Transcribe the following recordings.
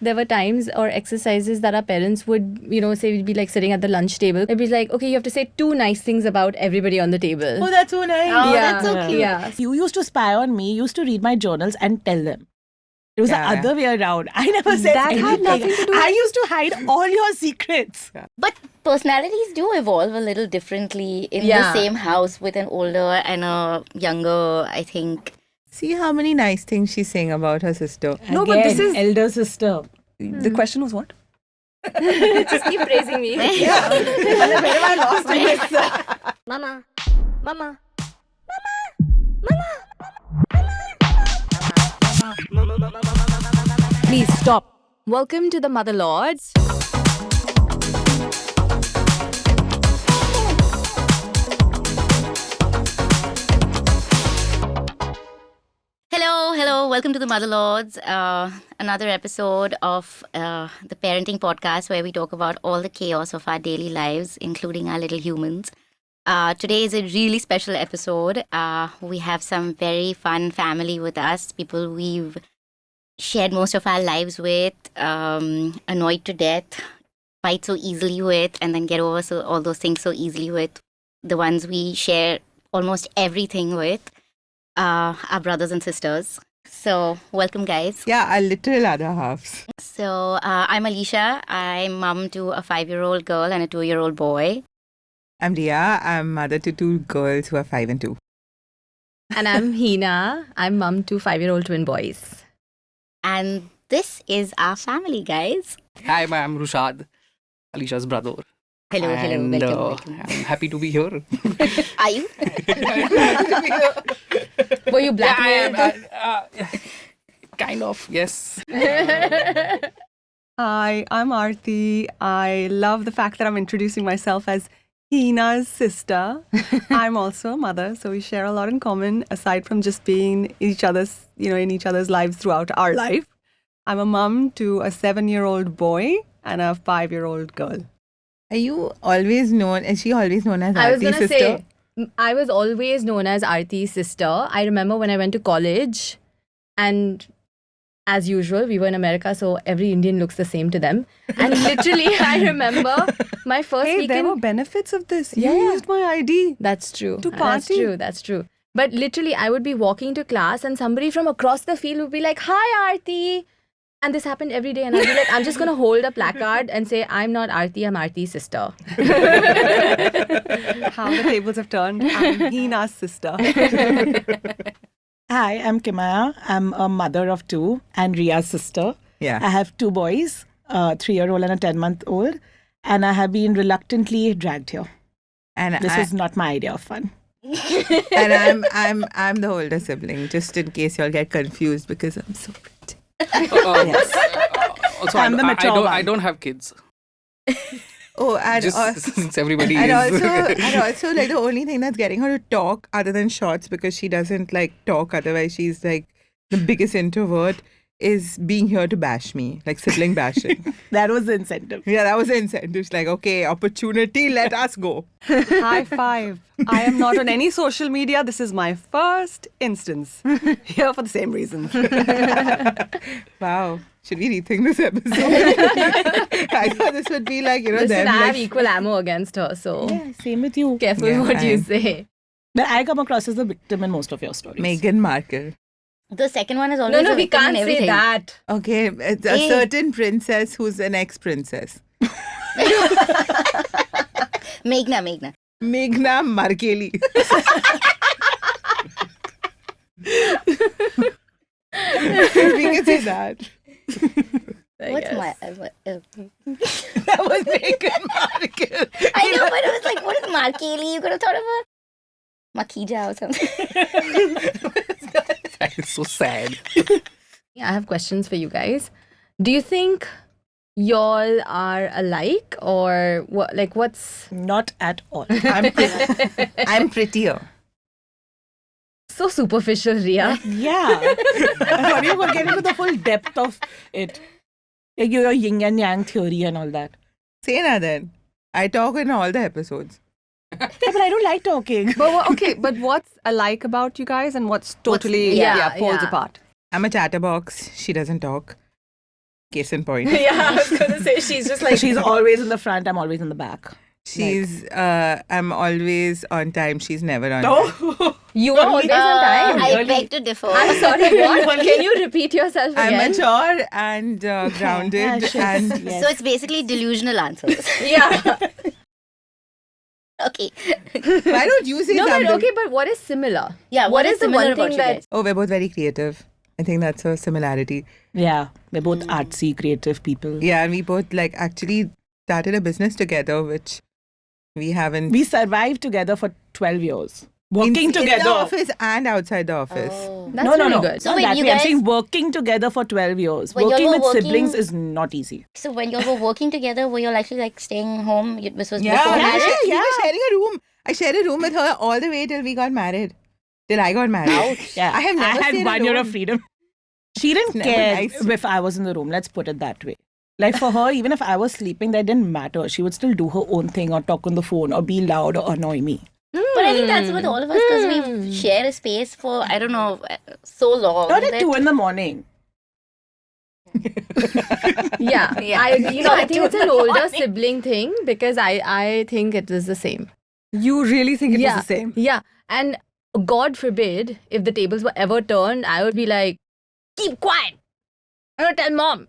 There were times or exercises that our parents would, say we'd be like sitting at the lunch table. They'd be like, okay, you have to say 2 nice things about everybody on the table. Oh, that's so nice. Oh, Yeah. that's so cute. Yeah. You used to spy on me, used to read my journals and tell them. It was Yeah, the other way around. I never said That anything. had nothing to do I used to hide all your secrets. But personalities do evolve a little differently in Yeah. the same house with an older and a younger, I think. See how many nice things she's saying about her sister. No, but this Again, is- elder sister. The question was what? Just keep praising me. Mama. Mama. Please stop. Welcome to the Mother Lords. Hello. Welcome to the Mother Lords. Another episode of the parenting podcast where we talk about all the chaos of our daily lives, including our little humans. Today is a really special episode. We have some very fun family with us, people we've shared most of our lives with, annoyed to death, fight so easily with, and then get over all those things so easily with. The ones we share almost everything with, our brothers and sisters. So, welcome, guys. Yeah, our literal other halves. So, I'm Alicia. I'm mom to a 5-year-old girl and a 2-year-old boy. I'm Ria. I'm mother to 2 girls who are 5 and 2. And I'm Hina. I'm mum to 5-year-old twin boys. And this is our family, guys. Hi, I'm Rushad, Alicia's brother. Hello, And, welcome. I'm happy to be here. Are you? Were you blackmailed? Kind of, yes. Hi, I'm Aarti. I love the fact that I'm introducing myself as Hina's sister. I'm also a mother, so we share a lot in common aside from just being each other's, in each other's lives throughout our life. I'm a mom to a 7-year-old boy and a 5-year-old girl. Are you always known, is she always known as I was Aarti's gonna sister? say, I was always known as Aarti's sister. I remember when I went to college, and as usual, we were in America, so every Indian looks the same to them. And literally, I remember my first Hey, there were weekend. benefits of this. Yeah, You yeah. used my ID. That's true. To That's party. true. But literally, I would be walking to class, and somebody from across the field would be like, "Hi, Aarti." And this happened every day, and I'd be like, I'm just going to hold a placard and say, I'm not Aarti, I'm Aarti's sister. How the tables have turned. I'm Hina's sister. Hi, I'm Kimaya. I'm a mother of 2 and Ria's sister. Yeah. I have 2 boys, a 3-year-old and a 10-month-old. And I have been reluctantly dragged here. And This I, was not my idea of fun. and I'm the older sibling, just in case y'all get confused because I'm so pretty. Also, I'm the mature one. I don't have kids. Oh, and Just since everybody and is. also like the only thing that's getting her to talk other than shots, because she doesn't like talk, otherwise she's like the biggest introvert, is being here to bash me, like sibling bashing. That was the incentive. Yeah, that was the incentive. It's like, okay, opportunity, let us go. High five. I am not on any social media. This is my first instance. Here for the same reasons. Wow. Should we rethink this episode? I thought this would be like, Listen, them I have like, equal ammo against her, so Yeah, same with you. careful Yeah, what you fine. say. But I come across as the victim in most of your stories. Meghan Markle. The second one is always No, a we victim in can't say everything. that. Okay, it's a Eh. certain princess who's an ex-princess. Meghna. Meghna Markle. We can say that. What's my... That was Meghan Markle. I know, but it was like, what is Markeli? You could have thought of a Makija or something. That is so sad. I have questions for you guys. Do you think y'all are alike, or what? Like, what's Not at all. I'm prettier. so superficial, Ria? Yeah. But you will get into the full depth of it. Like your yin and yang theory and all that. Say that then. I talk in all the episodes. Yeah, but I don't like talking. But what's alike about you guys and what's totally yeah, poles yeah. apart? I'm a chatterbox. She doesn't talk. Case in point. Yeah, I was gonna say she's just like She's always in the front, I'm always in the back. I'm always on time. She's never on time. Oh, you are always on time. I beg to differ. I'm sorry. What? Can you repeat yourself I'm again? mature and grounded and So it's basically delusional answers. Yeah. Okay. why don't you say No, something? but okay. But what is similar? Yeah, What is the similar one about thing you that? guys? Oh, we're both very creative. I think that's a similarity. yeah, we're both artsy, creative people. Yeah, and we both like actually started a business together, which we haven't. We survived together for 12 years. Working in together. the office and outside the office. Oh. That's no, really good. So Not wait, that you way. I'm guys- saying working together for 12 years. When you Working were with siblings working- is not easy. So when you were working together, were you actually like staying home? This was Yeah, before we marriage? were- we were sharing a room. I shared a room with her all the way till we got married. Till I got married. Yeah. I have never had stayed 1 year alone. of freedom. She didn't Never care nice. if I was in the room. Let's put it that way. Like for her, even if I was sleeping, that didn't matter. She would still do her own thing or talk on the phone or be loud or annoy me. But I think that's with all of us because we've shared a space for, I don't know, so long. Not at that- 2 in the morning. Yeah, Yeah. I think it's an older sibling thing because I think it is the same. You really think it Yeah. was the same? Yeah, and God forbid if the tables were ever turned, I would be like, keep quiet. I'm gonna tell mom.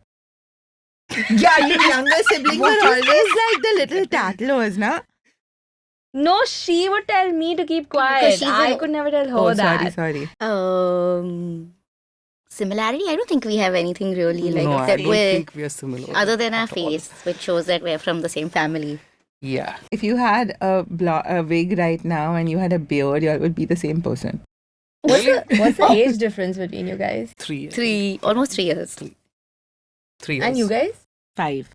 Yeah, you younger siblings were always like the little tattlers, na? No, she would tell me to keep quiet. she's I an- could never tell her Oh, that. sorry. Similarity? I don't think we have anything really like no, I that don't we're think we are similar. other than our at all. face, which shows that we're from the same family. Yeah. If you had a wig right now and you had a beard, you all would be the same person. What's the age difference between you guys? 3 years. Almost 3 years. 3 years. And you guys? 5.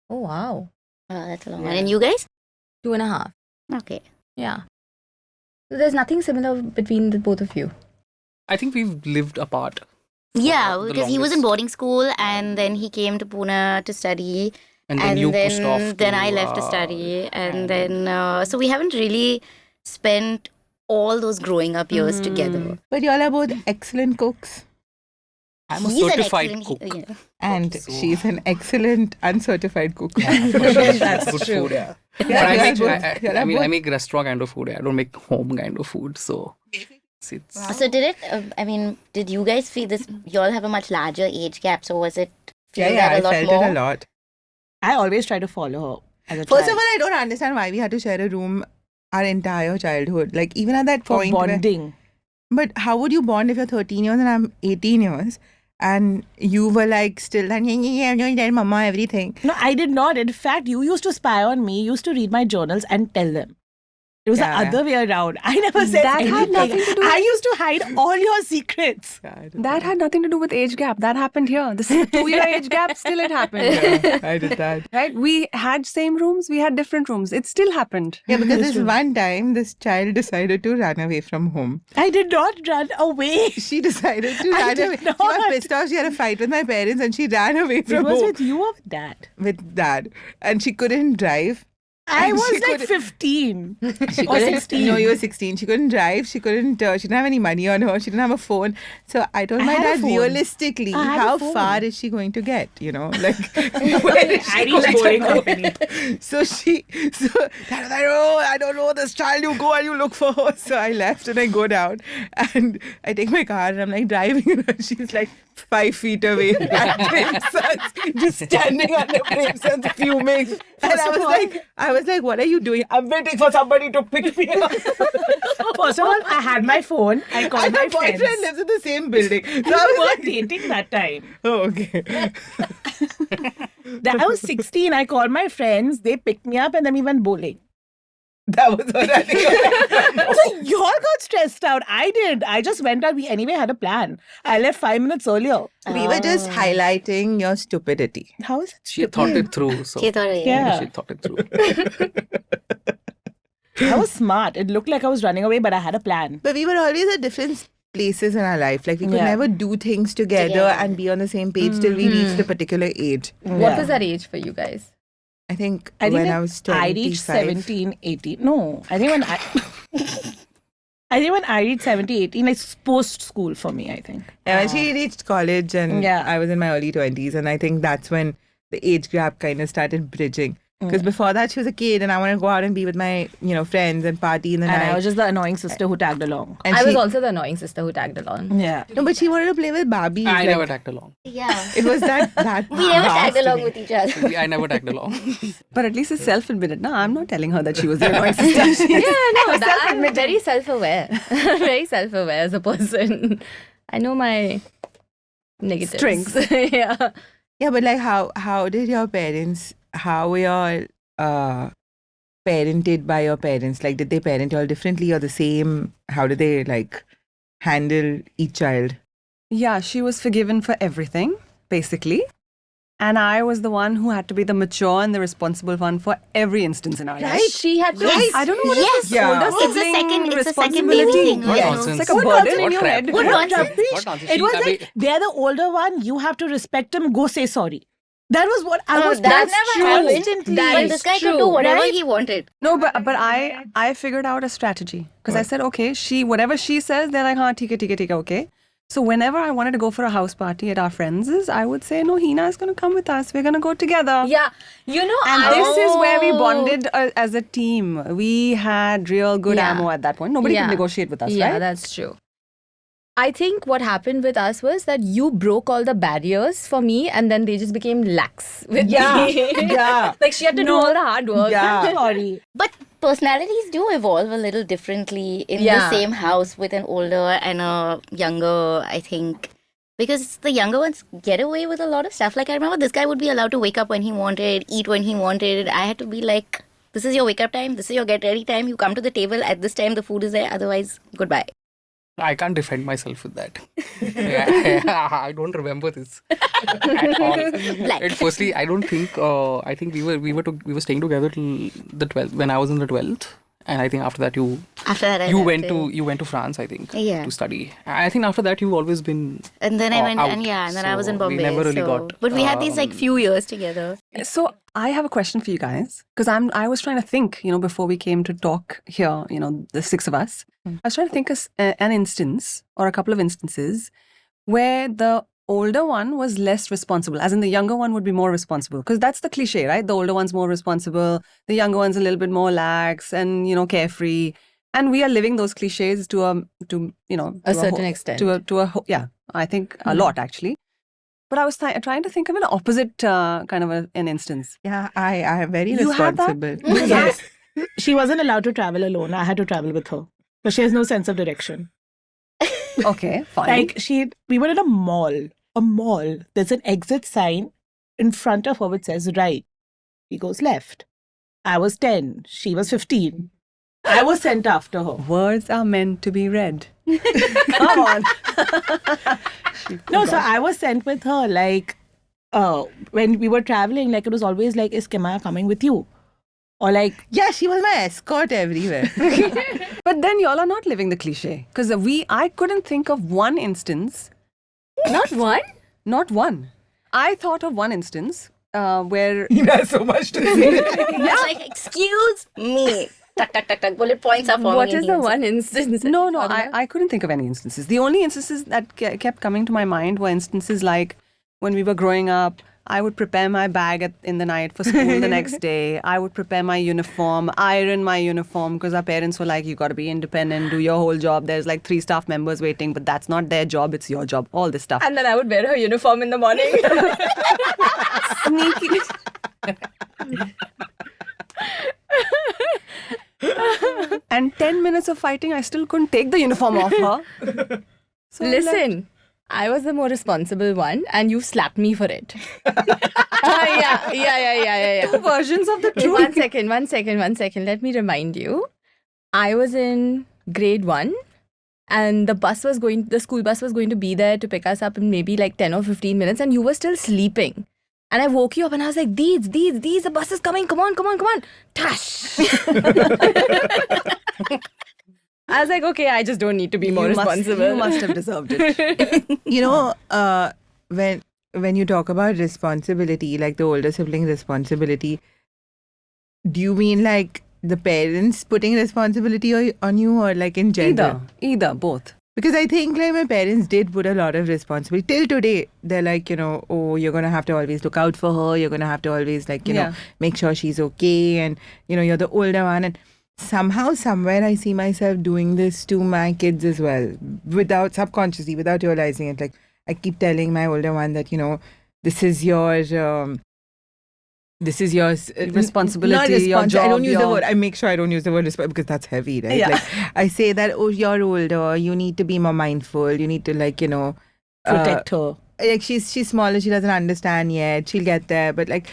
Oh wow, Oh, that's a long one. And you guys? 2.5. Okay. Yeah. So there's nothing similar between the both of you. I think we've lived apart. Yeah, the because he was in longest. boarding school and then he came to Pune to study. And then you pushed off. Then to, I left to study. And then, so we haven't really spent all those growing up years together. But y'all are both excellent cooks. I'm a He's an certified excellent- cook. yeah. And So- she's an excellent uncertified cook. That's good true. food, yeah. Yeah, But I y'all make, both- I y'all are mean, I both- make restaurant kind of food. I don't make home kind of food. So it's So did it, did you guys feel this, you all have a much larger age gap, so was it feel Yeah, that I a lot felt more? it a lot. I always try to follow her as a First child. of all, I don't understand why we had to share a room our entire childhood. Like, even at that for point. where- bonding. But how would you bond if you're 13 years and I'm 18 years? And you were like still, and I'm going to tell mama everything. No, I did not. In fact, you used to spy on me, used to read my journals and tell them. It was Yeah. the other way around. I never said That anything. had nothing to do I with- used to hide all your secrets. That had nothing to do with age gap. That happened here. This is a 2-year age gap. Still, it happened. Yeah, I did that. Right? We had same rooms. We had different rooms. It still happened. Yeah, because this one time, this child decided to run away from home. I did not run away. She decided to I run did away. She was not. pissed off. She had a fight with my parents and she ran away It from was home with you or with dad? with dad. And she couldn't drive. I And was she like couldn't- 15. She Or couldn't, 16. No, you were 16. She couldn't drive. She couldn't. She didn't have any money on her. She didn't have a phone. So I told I my had a dad phone. realistically, I had a how phone. far is she going to get? You know, like where is she I reached going bowling to go? company. So Dad was like, oh, I don't know this child. You go and you look for her. So I left and I go down and I take my car and I'm like driving and she's like 5 feet away at Primsons, just standing under Primsons fuming. And I was like, what are you doing? I'm waiting for somebody to pick me up. First of all, I had my phone. I called And my my boyfriend friends. lives in the same building. So We I was weren't like, dating that time. oh, okay. I was 16. I called my friends. They picked me up and then we went bowling. That was what I think. So you all got stressed out. I did. I just went out. We anyway had a plan. I left 5 minutes earlier. We were just highlighting your stupidity. How is it? she thought it through. So She thought, Yeah. she thought it through. I was smart. It looked like I was running away, but I had a plan. But we were always at different places in our life. Like we could Yeah. never do things together and be on the same page till we reached a particular age. What was that age for you guys? I think I think when when I was 25. I reached 17, 18. No, I think when I I think when I reached 17, 18, it's post-school for me, I think. Yeah, when she reached college and Yeah. I was in my early 20s, and I think that's when the age gap kind of started bridging. Because before that, she was a kid, and I wanted to go out and be with my, friends and party in the And night. I was just the annoying sister who tagged along. And I was she- also the annoying sister who tagged along. Yeah. No, but she wanted to play with Barbie. I never tagged along. Yeah. It was that We never tagged vast. along with each other. I never tagged along. But at least it's self-admitted. No, I'm not telling her that she was the annoying sister. She's- Yeah, no, I'm very self-aware. Very self-aware as a person. I know my negatives. Strengths. Yeah. Yeah, but like, how did your parents? How were y'all parented by your parents? Like, did they parent y'all differently or the same? How did they like handle each child? Yeah, she was forgiven for everything, basically. And I was the one who had to be the mature and the responsible one for every instance in our life. She had to. Yes. I don't know what Yes. is this older It's a sibling second- it's a second responsibility. baby thing. What Yeah, nonsense. it's like a What burden in nonsense. your What head. crap. What nonsense? What nonsense? It was I like, mean, they're the older one, you have to respect them, go say sorry. That was what I was That's that's never happened. constantly. But this guy could do whatever right? he wanted. No, but I figured out a strategy because I said, okay, whatever she says, they're like, हाँ ठीक है, okay. So whenever I wanted to go for a house party at our friends', I would say, no, Hina is going to come with us. We're going to go together. Yeah. You know, And this is where we bonded as a team. We had real good Yeah. ammo at that point. Nobody could negotiate with us, Yeah, right? that's true. I think what happened with us was that you broke all the barriers for me, and then they just became lax with Yeah. me. Yeah. Like she had to do all the hard work. Yeah. Sorry. But personalities do evolve a little differently in Yeah. the same house with an older and a younger, I think. Because the younger ones get away with a lot of stuff. Like I remember this guy would be allowed to wake up when he wanted, eat when he wanted. I had to be like, this is your wake up time, this is your get ready time. You come to the table at this time, the food is there, otherwise, goodbye. I can't defend myself with that. I don't remember this at all. And firstly, I don't think. I think we were staying together till the 12th when I was in the 12th, and I think after that After that, I you left went to France, I think, Yeah. to study. I think after that you've always been. And then I went, out. and then I was in So Bombay. we never really so- got, But we had these like few years together. So I have a question for you guys because I was trying to think, before we came to talk here, the six of us. I was trying to think of an instance or a couple of instances where the older one was less responsible, as in the younger one would be more responsible, because that's the cliche, right? The older one's more responsible, the younger one's a little bit more lax and carefree, and we are living those cliches to a certain extent. I think a lot actually. But I was trying to think of an opposite kind of an instance. Yeah, I am very You have that? responsible. Yes. She wasn't allowed to travel alone. I had to travel with her. Because she has no sense of direction. Okay, fine. Like we were in a mall. There's an exit sign in front of her which says right. She goes left. I was 10. She was 15. I was sent after her. Words are meant to be read. Come on. No, so I was sent with her. Like, when we were traveling, like it was always like, is Kimaya coming with you? Or like, Yeah, she was my escort everywhere. But then y'all are not living the cliche. Because I couldn't think of one instance, Not one? not one. I thought of one instance where That's so much to say. It's like, excuse me. Tuck, tuck, tuck, tuck. Bullet points are forming. What in is the his- one instance? that No, you no, thought about? I couldn't think of any instances. The only instances that kept coming to my mind were instances like when we were growing up, I would prepare my bag in the night for school the next day. I would prepare my uniform, iron my uniform because our parents were like, you got to be independent, do your whole job. There's like 3 staff members waiting, but that's not their job, it's your job. All this stuff. And then I would wear her uniform in the morning. Sneaky. And 10 minutes of fighting, I still couldn't take the uniform off her. So I'm like, Listen, I was the more responsible one, and you slapped me for it. Yeah. two versions of the truth. One second. Let me remind you. I was in grade 1, and the school bus was going to be there to pick us up in maybe like 10 or 15 minutes, and you were still sleeping. And I woke you up and I was like, these, the bus is coming. Come on. Tash. I was like, okay, I just don't need to be more responsible. You must have deserved it. When you talk about responsibility, like the older sibling responsibility, do you mean like the parents putting responsibility on you, or like in general? Either, both. Because I think like my parents did put a lot of responsibility. Till today, they're like, oh, you're going to have to always look out for her. You're going to have to always like, Yeah. make sure she's okay. And, you're the older one. And somehow, somewhere I see myself doing this to my kids as well, without subconsciously, without realizing it. Like I keep telling my older one that, this is your... this is your Responsibility, not your responsi- I don't job, use the your- word. I make sure I don't use the word because that's heavy, right? Yeah. Like I say that, oh, you're older. You need to be more mindful. You need to Protect her. like she's smaller. She doesn't understand yet. She'll get there. But like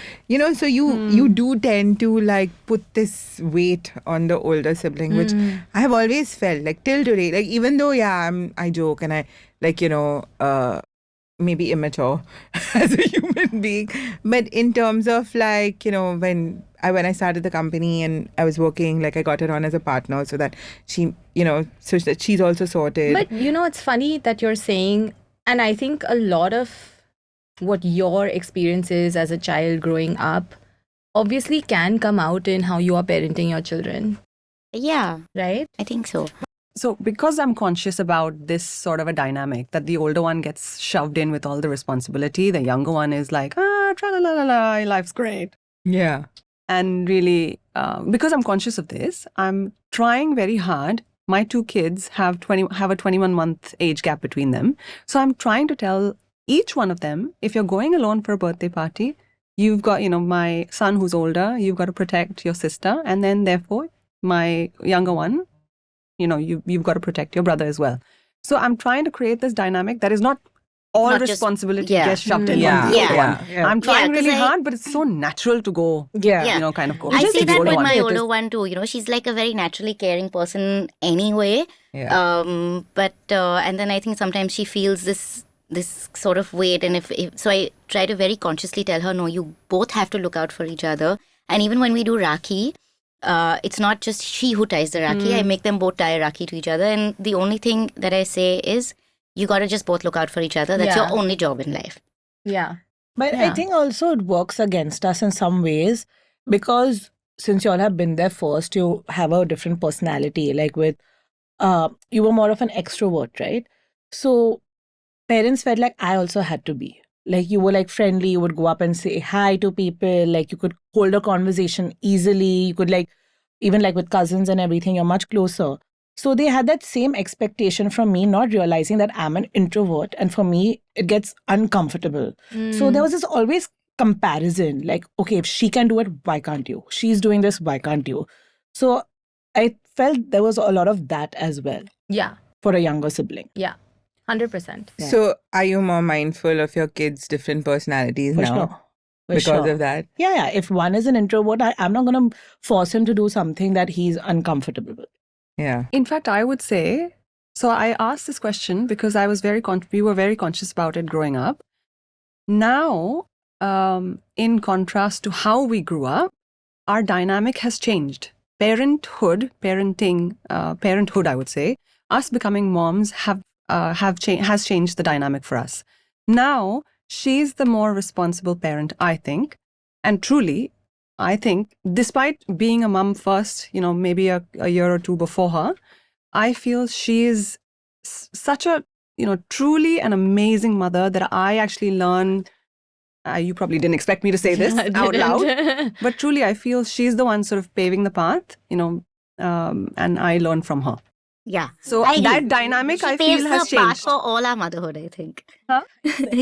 so you do tend to like put this weight on the older sibling, which I have always felt like till today. Like even though I joke and I like maybe immature as a human being, but in terms of like when I started the company and I was working, like I got her on as a partner so that she so that she's also sorted. But it's funny that you're saying, and I think a lot of what your experience is as a child growing up obviously can come out in how you are parenting your children, Yeah, right? I think so. So because I'm conscious about this sort of a dynamic, that the older one gets shoved in with all the responsibility, the younger one is like, tra-la-la-la-la, life's great. yeah. And really, because I'm conscious of this, I'm trying very hard. My two kids have a 21-month age gap between them. So I'm trying to tell each one of them, if you're going alone for a birthday party, you've got, my son who's older, you've got to protect your sister. And then therefore, my younger one, you've got to protect your brother as well. So I'm trying to create this dynamic that is not all Not just- responsibility yeah. gets shoved in Yeah. on the Yeah. older one. Yeah. I'm trying 'cause really I- hard, but it's so natural to go, Yeah. kind of go. I Just see the that older with one. my older one too. She's like a very naturally caring person anyway. Yeah. But and then I think sometimes she feels this sort of weight, and if so, I try to very consciously tell her, no, you both have to look out for each other. And even when we do Rakhi, it's not just she who ties the Rakhi. I make them both tie a Rakhi to each other, and the only thing that I say is, you got to just both look out for each other. That's Yeah. your only job in life. Yeah. But I Yeah. think also it works against us in some ways because since you all have been there first, you have a different personality. Like with, you were more of an extrovert, right? So parents felt like I also had to be. Like you were like friendly, you would go up and say hi to people, like you could hold a conversation easily. You could like, even like with cousins and everything, you're much closer. So they had that same expectation from me, not realizing that I'm an introvert. And for me, it gets uncomfortable. So there was this always comparison, like, okay, if she can do it, why can't you? She's doing this, why can't you? So I felt there was a lot of that as well Yeah. for a younger sibling. Yeah. 100%. Yeah. So are you more mindful of your kids' different personalities For now sure. For because sure. of that? Yeah. If one is an introvert, I'm not going to force him to do something that he's uncomfortable with. Yeah. In fact, I would say, so I asked this question because I was we were very conscious about it growing up. Now, in contrast to how we grew up, our dynamic has changed. Parenthood, I would say, us becoming moms has changed the dynamic for us. Now, she's the more responsible parent, I think, and truly, I think, despite being a mum first, maybe a year or two before her, I feel she is such a, truly an amazing mother that I actually learned. You probably didn't expect me to say this I out loud, didn't. but truly, I feel she's the one sort of paving the path, and I learned from her. Yeah. So I agree. that dynamic, She I paves feel, has the path changed. for all our motherhood, I think. Huh?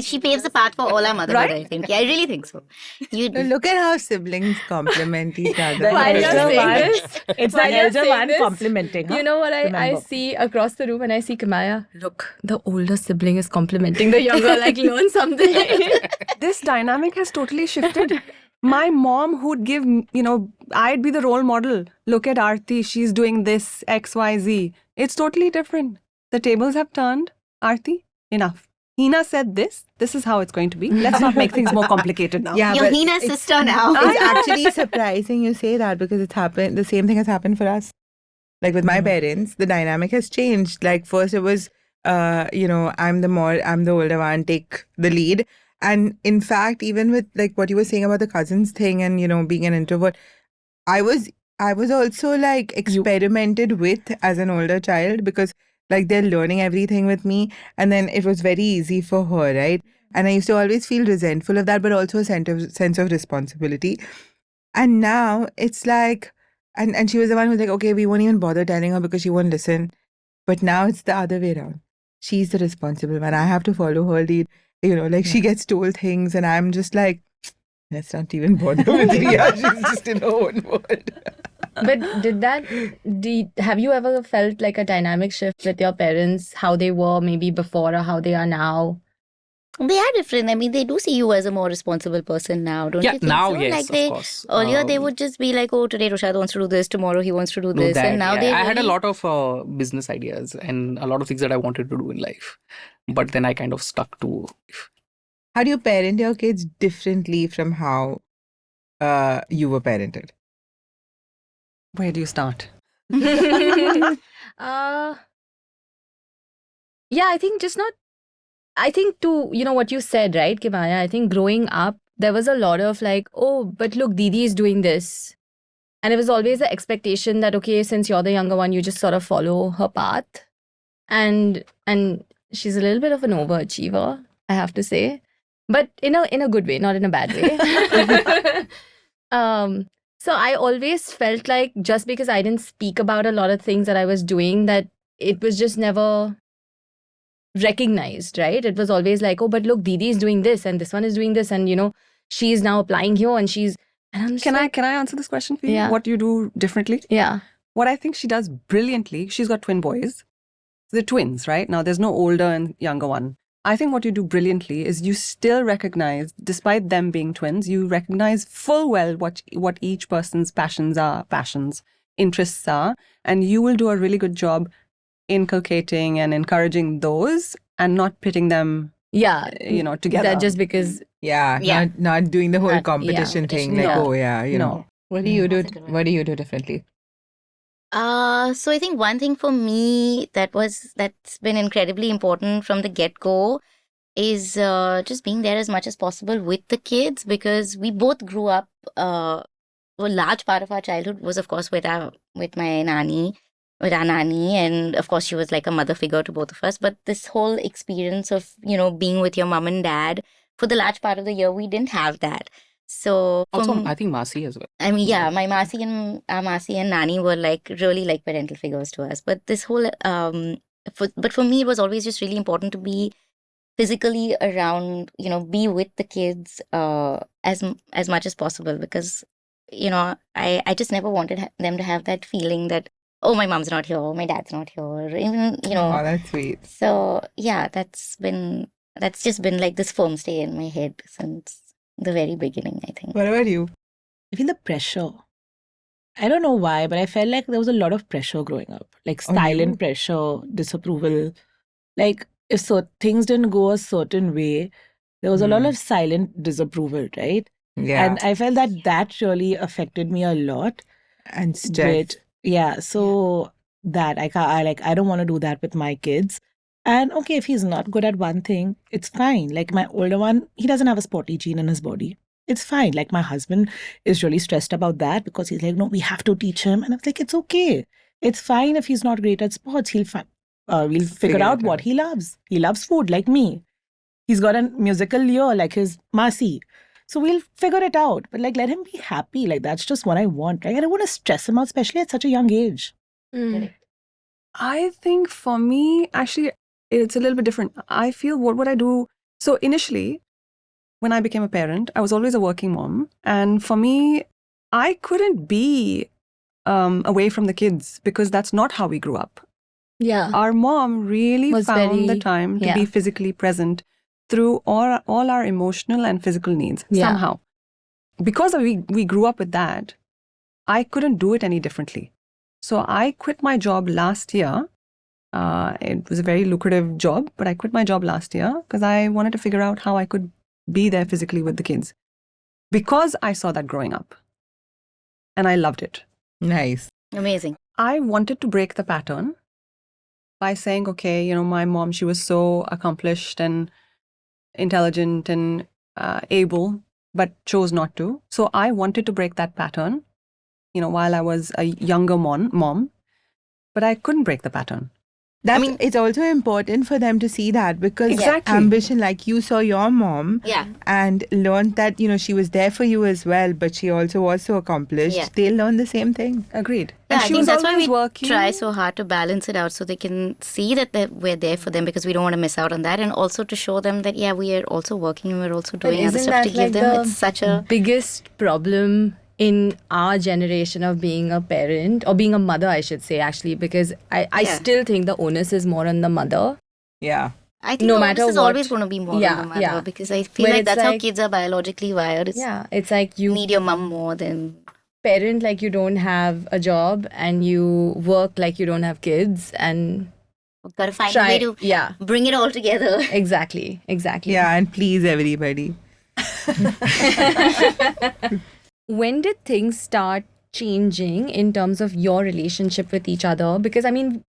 She paves the path for all our motherhood, Right? I think. Yeah, I really think so. You Look at how siblings complement each other. While you're elder saying one- this, It's while the you're elder saying one this, complimenting. You know what I Remember. see across the room when I see Kamaya? Look, the older sibling is complimenting the younger, like learn something. This dynamic has totally shifted. My mom who'd give, I'd be the role model. Look at Aarti, she's doing this, X, Y, Z. It's totally different. The tables have turned. Aarti, enough. Hina said this is how it's going to be. Let's not make things more complicated now. Yeah, You're but Hina's it's- sister now. It's actually surprising you say that because it's happened. The same thing has happened for us. Like with my parents, the dynamic has changed. Like first it was, I'm the older one, take the lead. And in fact, even with like what you were saying about the cousins thing and, being an introvert, I was I was also like experimented with as an older child because like they're learning everything with me, and then it was very easy for her, right? And I used to always feel resentful of that, but also a sense of responsibility. And now it's like, and she was the one who's like, okay, we won't even bother telling her because she won't listen. But now it's the other way around. She's the responsible one. I have to follow her lead. You know, like she gets told things, and I'm just like, let's not even bother with Ria. She's just in her own world. But have you ever felt like a dynamic shift with your parents, how they were maybe before or how they are now? They are different. I mean, they do see you as a more responsible person now, don't you think now, so? yes, Like of course. Earlier, they would just be like, oh, today Rushad wants to do this, tomorrow he wants to do this. that, And now yeah. they I had a really- lot of business ideas and a lot of things that I wanted to do in life. But then I kind of stuck to How do you parent your kids differently from how you were parented? Where do you start? Yeah, I think I think to, what you said, right, Kimaya, I think growing up, there was a lot of like, oh, but look, Didi is doing this. And it was always the expectation that, okay, since you're the younger one, you just sort of follow her path. And she's a little bit of an overachiever, I have to say. But in a good way, not in a bad way. So I always felt like just because I didn't speak about a lot of things that I was doing, that it was just never recognized, right? It was always like, oh, but look, Didi is doing this and this one is doing this, and she's now applying here and I'm just Can like, I answer this question for you? Yeah. What you do differently? Yeah. What I think she does brilliantly, she's got twin boys. They're twins, right? Now there's no older and younger one. I think what you do brilliantly is you still recognize, despite them being twins, you recognize full well what each person's passions, interests are, and you will do a really good job inculcating and encouraging those and not pitting them, Yeah. together. That just because, Yeah, Yeah. not doing the whole Not- yeah, competition thing. Like, No. oh yeah, you know. No. What do you do? That's a good one. What do you do differently? So I think one thing for me that's been incredibly important from the get-go is just being there as much as possible with the kids, because we both grew up. A large part of our childhood was, of course, with our nanny, and of course she was like a mother figure to both of us. But this whole experience of being with your mom and dad for the large part of the year, we didn't have that. So also, I think Masi as well. I mean, yeah, my Masi and Nani were like really like parental figures to us. But this whole, but for me, it was always just really important to be physically around, be with the kids as much as possible, because, I just never wanted them to have that feeling that, oh, my mom's not here, my dad's not here, or even, Oh, that's sweet. So yeah, that's just been like this firm stay in my head since the very beginning, I think. What about you? I feel the pressure. I don't know why, but I felt like there was a lot of pressure growing up, like On silent you? pressure, disapproval. Like if things didn't go a certain way, there was a lot Hmm. of silent disapproval, right? Yeah, And I felt that really affected me a lot. and stress. But yeah, so that I don't want to do that with my kids. And okay, if he's not good at one thing, it's fine. Like my older one, he doesn't have a sporty gene in his body. It's fine. Like my husband is really stressed about that because he's like, no, we have to teach him. And I was like, it's okay. It's fine if he's not great at sports. We'll figure Figure out it what out. he loves. He loves food like me. He's got a musical ear like his Masi. So we'll figure it out. But like, let him be happy. Like that's just what I want, right? I don't want to stress him out, especially at such a young age. I think for me, actually, it's a little bit different. I feel what would I do? So initially, when I became a parent, I was always a working mom. And for me, I couldn't be away from the kids because that's not how we grew up. Yeah. Our mom really Was found the very- time to yeah. be physically present through all our emotional and physical needs Yeah. somehow. Because we grew up with that, I couldn't do it any differently. So I quit my job last year. It was a very lucrative job, but I quit my job last year because I wanted to figure out how I could be there physically with the kids. Because I saw that growing up. And I loved it. Nice. Amazing. I wanted to break the pattern by saying, okay, my mom, she was so accomplished and intelligent and able, but chose not to. So I wanted to break that pattern while I was a younger mom, but I couldn't break the pattern. It's also important for them to see that, because Exactly. ambition, like you saw your mom Yeah. and learned that, she was there for you as well, but she also was so accomplished. Yeah. They'll learn the same thing. Agreed. Yeah, And I she think was that's why always we working. try so hard to balance it out so they can see that we're there for them, because we don't want to miss out on that, and also to show them that we are also working and we're also But doing other isn't stuff to that give like them. the It's such a biggest problem in our generation of being a parent, or being a mother, I should say, actually, because I Yeah. still think the onus is more on the mother. Yeah. I think no the matter onus is what- always going to be more Yeah, on the mother, yeah. because I feel When like it's that's how like- kids are biologically wired. It's Yeah, it's like you need your mum more than parent like you don't have a job, and you work like you don't have kids, and got to find a try. way to Yeah, bring it all together. exactly. Yeah, and please everybody. When did things start changing in terms of your relationship with each other? Because and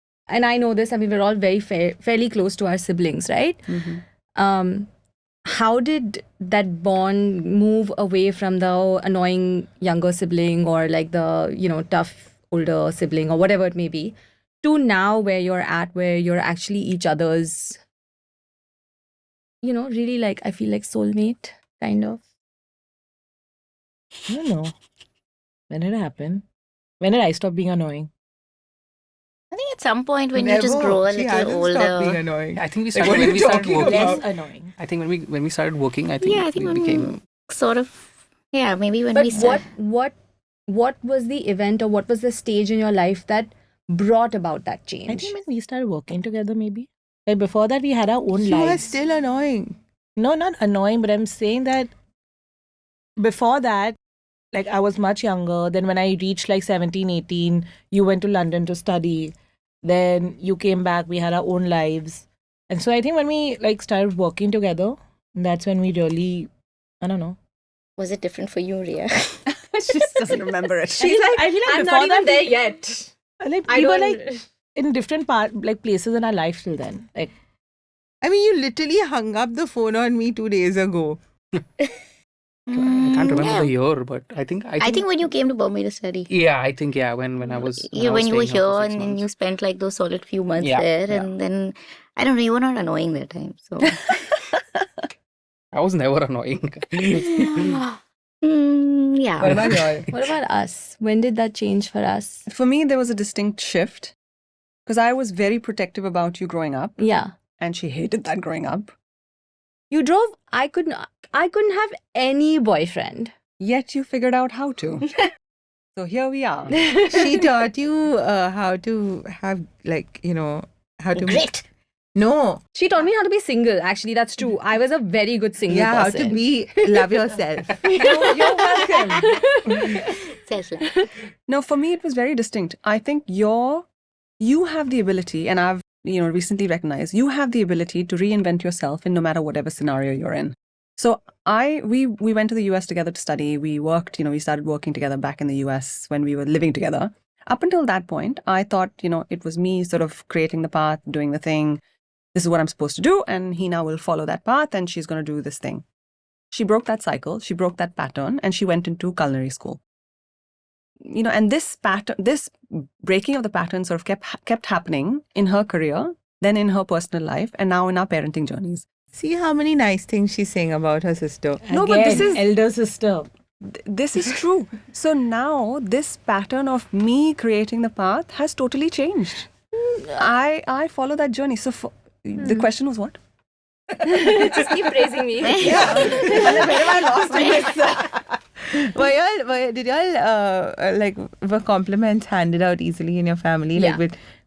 I know this, we're all very fairly close to our siblings, right? How did that bond move away from the annoying younger sibling, or like the tough older sibling, or whatever it may be, to now where you're at, where you're actually each other's, really, like, I feel like soulmate kind of? I don't know. When did it happen? When did I stop being annoying? I think at some point when you just grow a She little hasn't stopped being older. annoying. I think we Like, started what are when you we started talking working. about? Less annoying. I think when we started working, I think Yeah, I think we when became. sort of, maybe when But we started. what was the event, or what was the stage in your life that brought about that change? I think when we started working together, maybe. Like before that, we had our own You are lives. still annoying. No, not annoying, but I'm saying that before that, like I was much younger. Then when I reached like 17, 18, you went to London to study. Then you came back, we had our own lives. And so I think when we like started working together, that's when we really, I don't know. Was it different for you, Ria? She just doesn't remember it. She's like, I feel like I'm before not even that, there yet. like I we were don't- like in different places in our life till then. Like You literally hung up the phone on me 2 days ago. I can't remember the year, but I think I think when you came to Bombay to study. Yeah, I think when I was When you were staying here for 6 and then months. you spent like those solid few months Yeah, there, yeah. and then I don't know, you were not annoying that time. So I was never annoying. yeah. What about y'all? What about us? When did that change for us? For me, there was a distinct shift because I was very protective about you growing up, Yeah. and she hated that growing up. You drove, I couldn't have any boyfriend. Yet you figured out how to. So here we are. She taught you how to have, how to. Great. No. She taught me how to be single. Actually, that's true. I was a very good single Yeah, how person. to love yourself. You're welcome. Self-love. No, for me, it was very distinct. I think you have the ability, and I've recently recognized you have the ability to reinvent yourself in no matter whatever scenario you're in. So we went to the US together to study. We worked, we started working together back in the US when we were living together. Up until that point, I thought, it was me sort of creating the path, doing the thing. This is what I'm supposed to do, and Hina will follow that path, and she's going to do this thing. She broke that cycle, she broke that pattern, and she went into culinary school. And this breaking of the pattern sort of kept happening in her career, then in her personal life, and now in our parenting journeys. See how many nice things she's saying about her sister. No, but this again, is- elder sister. This is true. So now this pattern of me creating the path has totally changed. I follow that journey. So the question was what? Just keep praising me. Did y'all were compliments handed out easily in your family? Yeah.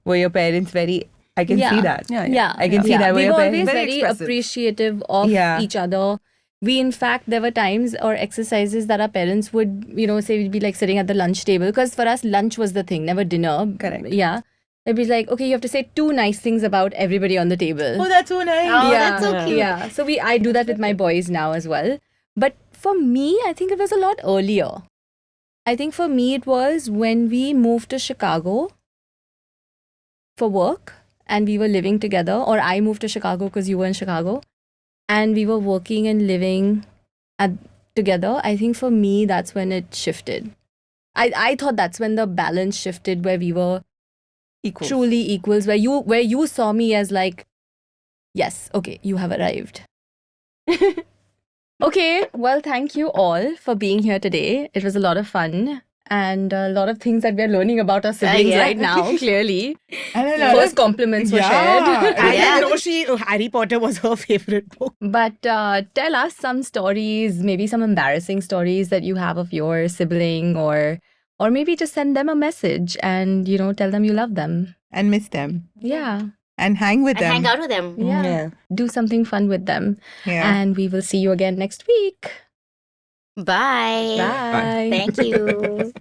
Were your parents very? I can see that. Yeah. I can see that. Were We your were parents always very very expressive. appreciative of Yeah. each other. We, in fact, there were times or exercises that our parents would, say we'd be like sitting at the lunch table, because for us, lunch was the thing, never dinner. Correct. Yeah. They'd be like, okay, you have to say 2 nice things about everybody on the table. Oh, that's so nice. Oh, yeah. that's so cute. Yeah. So I do that with my boys now as well. But for me, I think it was a lot earlier. I think for me, it was when we moved to Chicago for work and we were living together, or I moved to Chicago because you were in Chicago, and we were working and living together. I think for me, that's when it shifted. I thought that's when the balance shifted, where we were Equal. truly equals, where you saw me as like, yes, okay, you have arrived. Okay, well, thank you all for being here today. It was a lot of fun and a lot of things that we're learning about our siblings yeah. right now, clearly. And a lot First of- compliments were Yeah. shared. I Yeah. didn't know Harry Potter was her favorite book. But tell us some stories, maybe some embarrassing stories that you have of your sibling, or maybe just send them a message and, tell them you love them. and miss them Yeah. and hang with And them. hang out with them. Yeah. Do something fun with them. Yeah. And we will see you again next week. Bye. Bye. Thank you.